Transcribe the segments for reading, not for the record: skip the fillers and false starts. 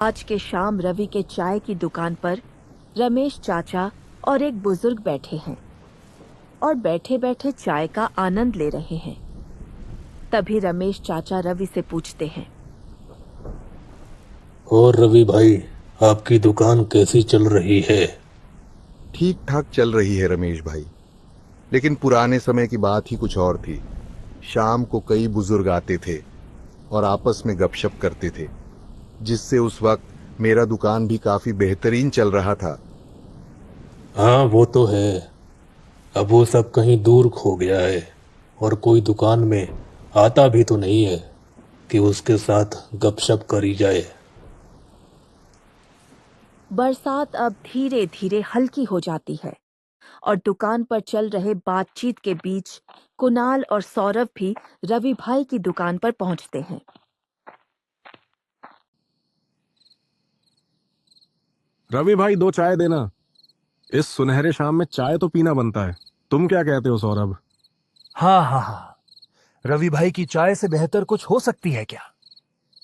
आज के शाम रवि के चाय की दुकान पर रमेश चाचा और एक बुजुर्ग बैठे हैं और बैठे बैठे चाय का आनंद ले रहे हैं। तभी रमेश चाचा रवि से पूछते हैं। और रवि भाई, आपकी दुकान कैसी चल रही है? ठीक ठाक चल रही है रमेश भाई। लेकिन पुराने समय की बात ही कुछ और थी। शाम को कई बुजुर्ग आते थे और आपस में गपशप करते थे, जिससे उस वक्त मेरा दुकान भी काफी बेहतरीन चल रहा था। हाँ, वो तो है। अब वो सब कहीं दूर खो गया है और कोई दुकान में आता भी तो नहीं है कि उसके साथ गपशप करी जाए। बरसात अब धीरे धीरे हल्की हो जाती है और दुकान पर चल रहे बातचीत के बीच कुणाल और सौरभ भी रवि भाई की दुकान पर पहुंचते हैं। रवि भाई, 2 चाय देना। इस सुनहरे शाम में चाय तो पीना बनता है। तुम क्या कहते हो सौरभ? हाँ हाँ हाँ, रवि भाई की चाय से बेहतर कुछ हो सकती है क्या?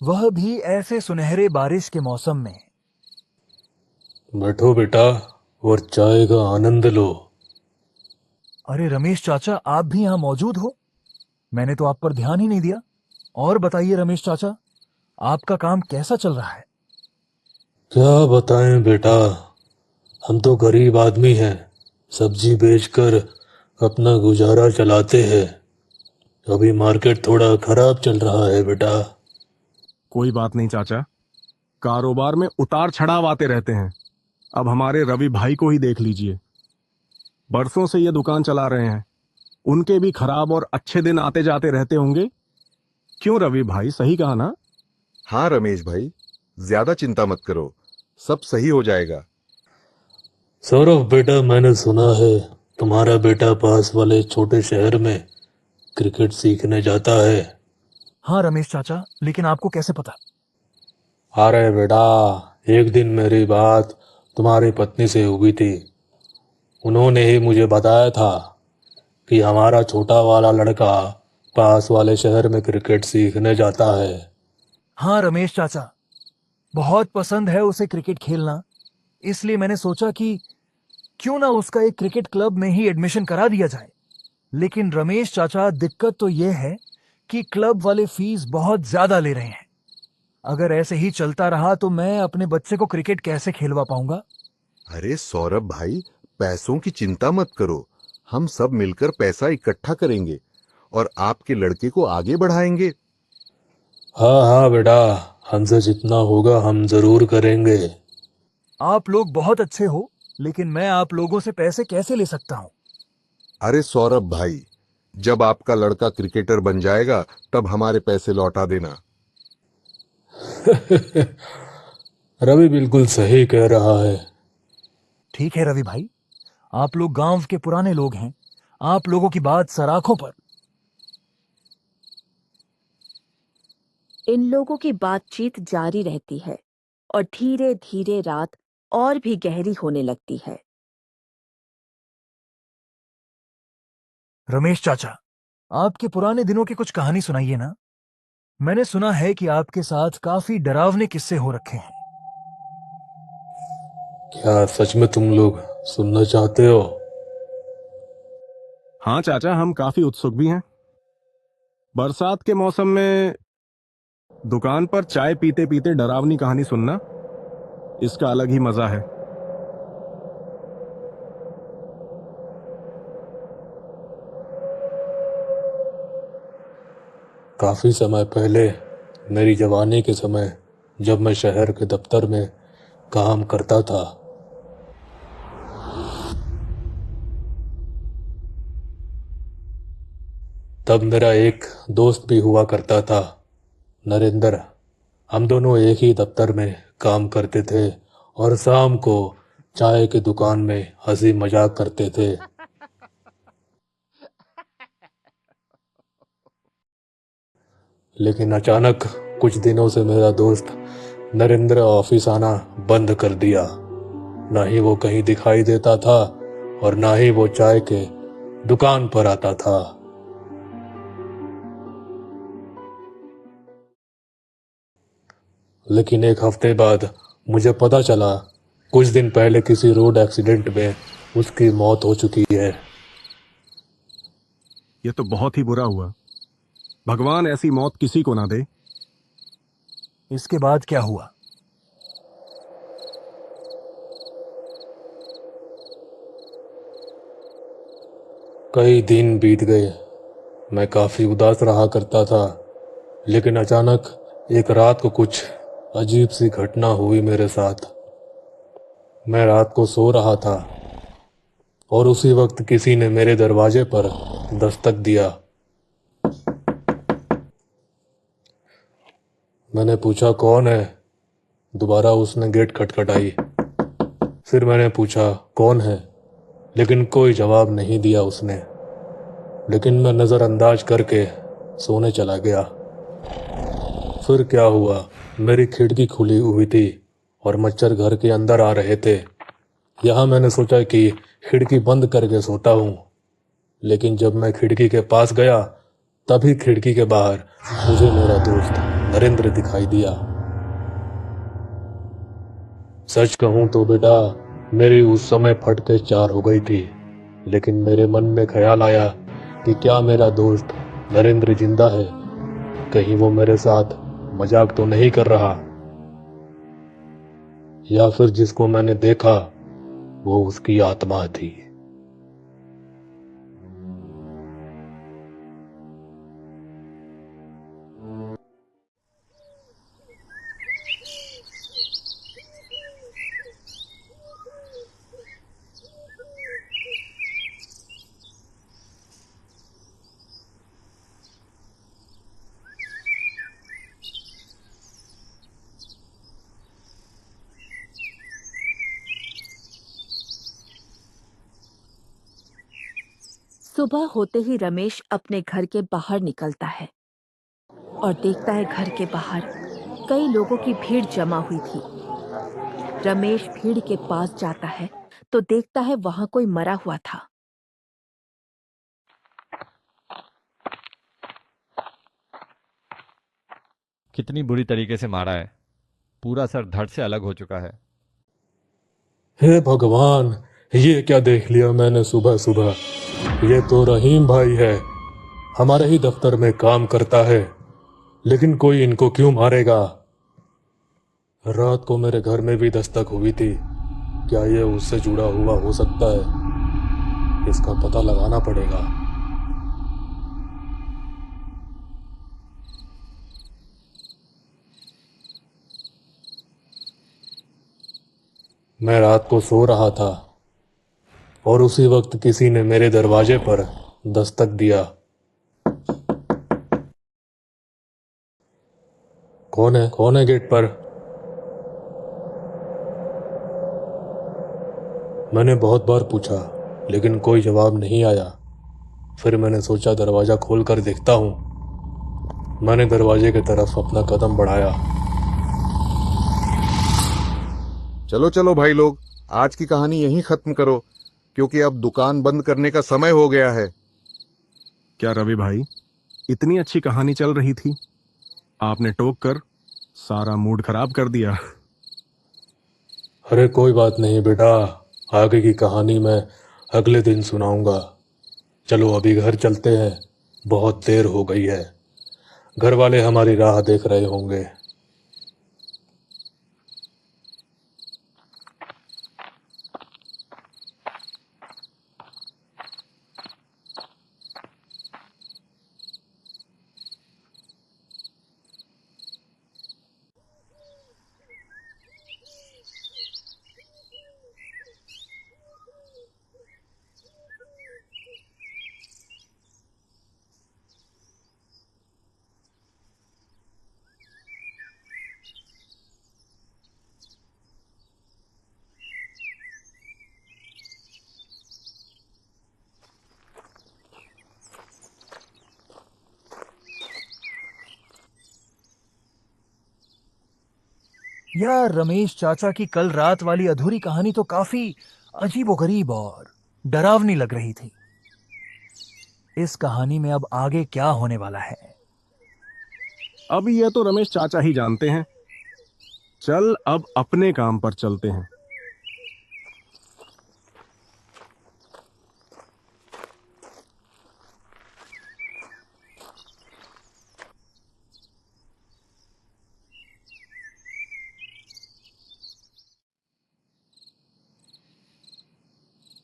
वह भी ऐसे सुनहरे बारिश के मौसम में। बैठो बेटा और चाय का आनंद लो। अरे रमेश चाचा, आप भी यहाँ मौजूद हो? मैंने तो आप पर ध्यान ही नहीं दिया। और बताइए रमेश चाचा, आपका काम कैसा चल रहा है? क्या बताएं बेटा, हम तो गरीब आदमी हैं। सब्जी बेचकर अपना गुजारा चलाते हैं। अभी मार्केट थोड़ा खराब चल रहा है बेटा। कोई बात नहीं चाचा, कारोबार में उतार चढ़ाव आते रहते हैं। अब हमारे रवि भाई को ही देख लीजिए। बरसों से ये दुकान चला रहे हैं। उनके भी खराब और अच्छे दिन आते जाते रहते होंगे। क्यों रवि भाई, सही कहा ना? हाँ रमेश भाई, ज्यादा चिंता मत करो, सब सही हो जाएगा। सौरभ बेटा, मैंने सुना है तुम्हारा बेटा पास वाले छोटे शहर में क्रिकेट सीखने जाता है। हाँ रमेश चाचा, लेकिन आपको कैसे पता? अरे बेटा, एक दिन मेरी बात तुम्हारी पत्नी से हुई थी। उन्होंने ही मुझे बताया था कि हमारा छोटा वाला लड़का पास वाले शहर में क्रिकेट सीखने जाता है। हाँ रमेश चाचा, बहुत पसंद है उसे क्रिकेट खेलना। इसलिए मैंने सोचा कि क्यों ना उसका एक क्रिकेट क्लब में ही एडमिशन करा दिया जाए। लेकिन रमेश चाचा, दिक्कत तो यह है कि क्लब वाले फीस बहुत ज्यादा ले रहे हैं। अगर ऐसे ही चलता रहा तो मैं अपने बच्चे को क्रिकेट कैसे खेलवा पाऊंगा? अरे सौरभ भाई, पैसों की चिंता मत करो। हम सब मिलकर पैसा इकट्ठा करेंगे और आपके लड़के को आगे बढ़ाएंगे। हाँ हाँ बेटा, हमसे जितना होगा हम जरूर करेंगे। आप लोग बहुत अच्छे हो, लेकिन मैं आप लोगों से पैसे कैसे ले सकता हूं? अरे सौरभ भाई, जब आपका लड़का क्रिकेटर बन जाएगा तब हमारे पैसे लौटा देना। रवि बिल्कुल सही कह रहा है। ठीक है रवि भाई, आप लोग गांव के पुराने लोग हैं। आप लोगों की बात सराखों पर। इन लोगों की बातचीत जारी रहती है और धीरे धीरे रात और भी गहरी होने लगती है। रमेश चाचा, आपके पुराने दिनों की कुछ कहानी सुनाइए ना। मैंने सुना है कि आपके साथ काफी डरावने किस्से हो रखे हैं। क्या सच में तुम लोग सुनना चाहते हो? हाँ चाचा, हम काफी उत्सुक भी हैं। बरसात के मौसम में दुकान पर चाय पीते पीते डरावनी कहानी सुनना, इसका अलग ही मजा है। काफी समय पहले, मेरी जवानी के समय, जब मैं शहर के दफ्तर में काम करता था, तब मेरा एक दोस्त भी हुआ करता था, नरेंद्र। हम दोनों एक ही दफ्तर में काम करते थे और शाम को चाय की दुकान में हंसी मजाक करते थे। लेकिन अचानक कुछ दिनों से मेरा दोस्त नरेंद्र ऑफिस आना बंद कर दिया। ना ही वो कहीं दिखाई देता था और ना ही वो चाय के दुकान पर आता था। लेकिन एक हफ्ते बाद मुझे पता चला कुछ दिन पहले किसी रोड एक्सीडेंट में उसकी मौत हो चुकी है। ये तो बहुत ही बुरा हुआ। भगवान ऐसी मौत किसी को ना दे। इसके बाद क्या हुआ? कई दिन बीत गए। मैं काफी उदास रहा करता था, लेकिन अचानक एक रात को कुछ अजीब सी घटना हुई मेरे साथ। मैं रात को सो रहा था और उसी वक्त किसी ने मेरे दरवाजे पर दस्तक दिया। मैंने पूछा कौन है। दोबारा उसने गेट खटखटाई। फिर मैंने पूछा कौन है, लेकिन कोई जवाब नहीं दिया उसने। लेकिन मैं नज़रअंदाज करके सोने चला गया। फिर क्या हुआ, मेरी खिड़की खुली हुई थी और मच्छर घर के अंदर आ रहे थे। यहाँ मैंने सोचा कि खिड़की बंद करके सोता हूँ, लेकिन जब मैं खिड़की के पास गया तभी खिड़की के बाहर मुझे मेरा दोस्त नरेंद्र दिखाई दिया। सच कहूँ तो बेटा, मेरी उस समय फटके 4 हो गई थी, लेकिन मेरे मन में ख्याल आया कि क्या मेरा दोस्त नरेंद्र जिंदा है? कहीं वो मेरे साथ मजाक तो नहीं कर रहा, या फिर जिसको मैंने देखा वो उसकी आत्मा थी। सुबह होते ही रमेश अपने घर के बाहर निकलता है और देखता है घर के बाहर कई लोगों की भीड़ जमा हुई थी। रमेश भीड़ के पास जाता है तो देखता है वहां कोई मरा हुआ था। कितनी बुरी तरीके से मारा है। पूरा सर धड़ से अलग हो चुका है। हे भगवान, ये क्या देख लिया मैंने सुबह सुबह। ये तो रहीम भाई है, हमारे ही दफ्तर में काम करता है, लेकिन कोई इनको क्यों मारेगा? रात को मेरे घर में भी दस्तक हुई थी। क्या ये उससे जुड़ा हुआ हो सकता है? इसका पता लगाना पड़ेगा। मैं रात को सो रहा था और उसी वक्त किसी ने मेरे दरवाजे पर दस्तक दिया। कौन है? कौन है गेट पर? मैंने बहुत बार पूछा, लेकिन कोई जवाब नहीं आया। फिर मैंने सोचा दरवाजा खोल कर देखता हूं। मैंने दरवाजे की तरफ अपना कदम बढ़ाया। चलो चलो भाई लोग, आज की कहानी यहीं खत्म करो, क्योंकि अब दुकान बंद करने का समय हो गया है। क्या रवि भाई, इतनी अच्छी कहानी चल रही थी, आपने टोक कर सारा मूड खराब कर दिया। अरे कोई बात नहीं बेटा, आगे की कहानी मैं अगले दिन सुनाऊंगा। चलो अभी घर चलते हैं, बहुत देर हो गई है। घर वाले हमारी राह देख रहे होंगे। यार, रमेश चाचा की कल रात वाली अधूरी कहानी तो काफी अजीबोगरीब और डरावनी लग रही थी। इस कहानी में अब आगे क्या होने वाला है? अब ये तो रमेश चाचा ही जानते हैं। चल अब अपने काम पर चलते हैं।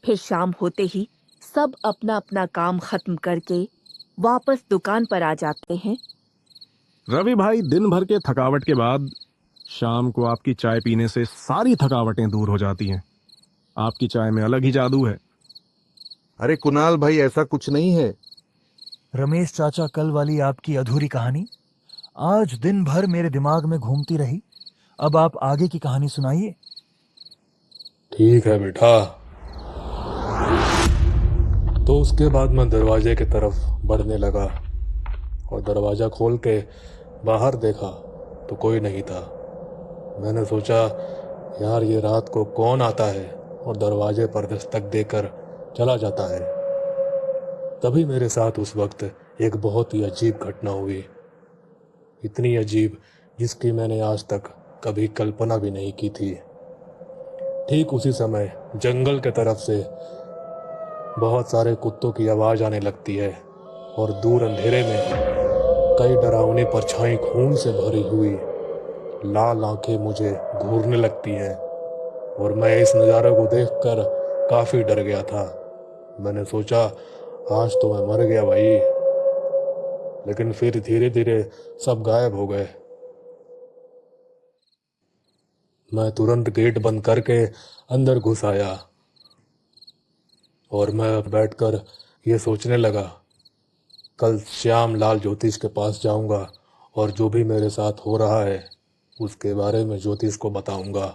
फिर शाम होते ही सब अपना अपना काम खत्म करके वापस दुकान पर आ जाते हैं। रवि भाई, दिन भर के थकावट के बाद शाम को आपकी चाय पीने से सारी थकावटें दूर हो जाती हैं। आपकी चाय में अलग ही जादू है। अरे कुणाल भाई, ऐसा कुछ नहीं है। रमेश चाचा, कल वाली आपकी अधूरी कहानी आज दिन भर मेरे दिमाग में घूमती रही। अब आप आगे की कहानी सुनाइए। ठीक है बेटा। तो उसके बाद मैं दरवाजे की तरफ बढ़ने लगा और दरवाज़ा खोल के बाहर देखा तो कोई नहीं था। मैंने सोचा, यार ये रात को कौन आता है और दरवाजे पर दस्तक देकर चला जाता है। तभी मेरे साथ उस वक्त एक बहुत ही अजीब घटना हुई। इतनी अजीब जिसकी मैंने आज तक कभी कल्पना भी नहीं की थी। ठीक उसी समय जंगल के तरफ से बहुत सारे कुत्तों की आवाज़ आने लगती है और दूर अंधेरे में कई डरावनी परछाई खून से भरी हुई लाल आंखें मुझे घूरने लगती हैं और मैं इस नज़ारे को देखकर काफ़ी डर गया था। मैंने सोचा, आज तो मैं मर गया भाई। लेकिन फिर धीरे धीरे सब गायब हो गए। मैं तुरंत गेट बंद करके अंदर घुस आया और मैं बैठकर ये सोचने लगा, कल श्याम लाल ज्योतिष के पास जाऊंगा और जो भी मेरे साथ हो रहा है उसके बारे में ज्योतिष को बताऊंगा।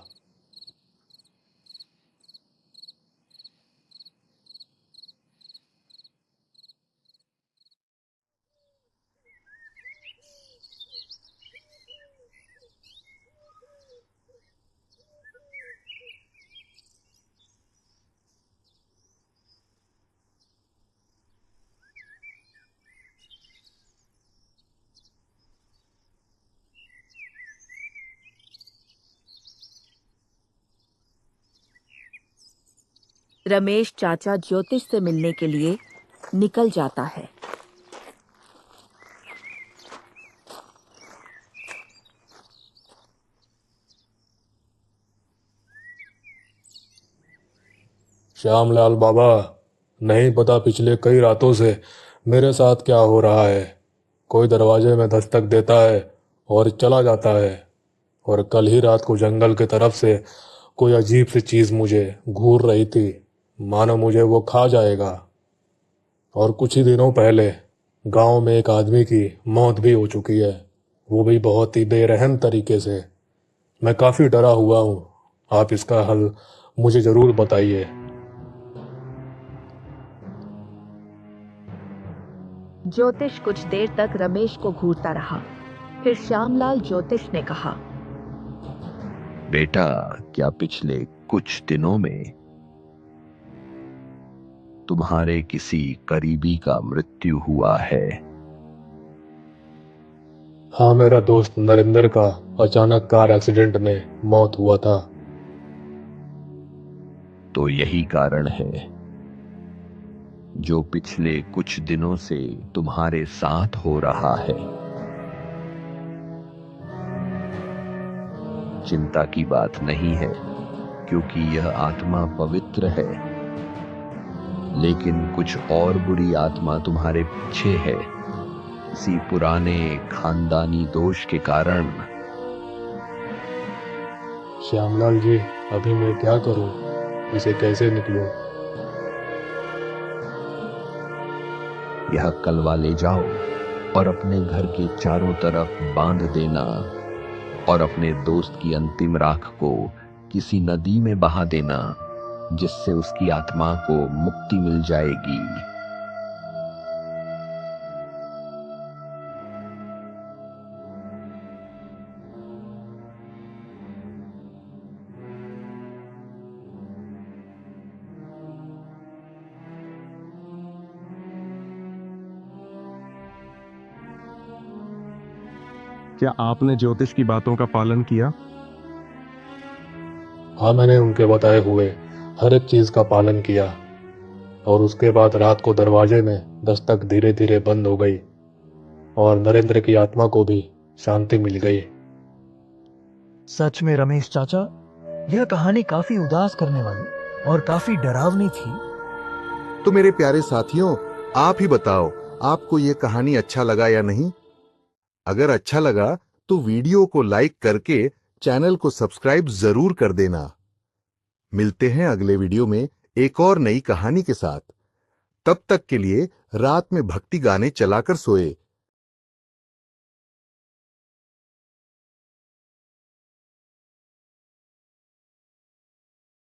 रमेश चाचा ज्योतिष से मिलने के लिए निकल जाता है। श्यामलाल बाबा, नहीं पता पिछले कई रातों से मेरे साथ क्या हो रहा है। कोई दरवाजे में दस्तक देता है और चला जाता है, और कल ही रात को जंगल की तरफ से कोई अजीब सी चीज़ मुझे घूर रही थी, मानो मुझे वो खा जाएगा। और कुछ ही दिनों पहले गांव में एक आदमी की मौत भी हो चुकी है, वो भी बहुत ही बेरहम तरीके से। मैं काफ़ी डरा हुआ हूँ। आप इसका हल मुझे ज़रूर बताइए। ज्योतिष कुछ देर तक रमेश को घूरता रहा। फिर श्यामलाल ज्योतिष ने कहा, बेटा, क्या पिछले कुछ दिनों में तुम्हारे किसी करीबी का मृत्यु हुआ है? हाँ, मेरा दोस्त नरेंद्र का अचानक कार एक्सीडेंट में मौत हुआ था। तो यही कारण है जो पिछले कुछ दिनों से तुम्हारे साथ हो रहा है। चिंता की बात नहीं है, क्योंकि यह आत्मा पवित्र है, लेकिन कुछ और बुरी आत्मा तुम्हारे पीछे है, किसी पुराने खानदानी दोष के कारण। श्यामलाल जी, अभी मैं क्या करूं? इसे कैसे निकलूं? यह कलवा ले जाओ और अपने घर के चारों तरफ बांध देना, और अपने दोस्त की अंतिम राख को किसी नदी में बहा देना, जिससे उसकी आत्मा को मुक्ति मिल जाएगी। क्या आपने ज्योतिष की बातों का पालन किया? हाँ, मैंने उनके बताए हुए हर एक चीज का पालन किया और उसके बाद रात को दरवाजे में दस्तक धीरे धीरे बंद हो गई और नरेंद्र की आत्मा को भी शांति मिल गई। सच में रमेश चाचा, यह कहानी काफी उदास करने वाली और काफी डरावनी थी। तो मेरे प्यारे साथियों, आप ही बताओ, आपको यह कहानी अच्छा लगा या नहीं? अगर अच्छा लगा तो वीडियो को लाइक करके चैनल को सब्सक्राइब जरूर कर देना। मिलते हैं अगले वीडियो में एक और नई कहानी के साथ। तब तक के लिए रात में भक्ति गाने चलाकर सोए।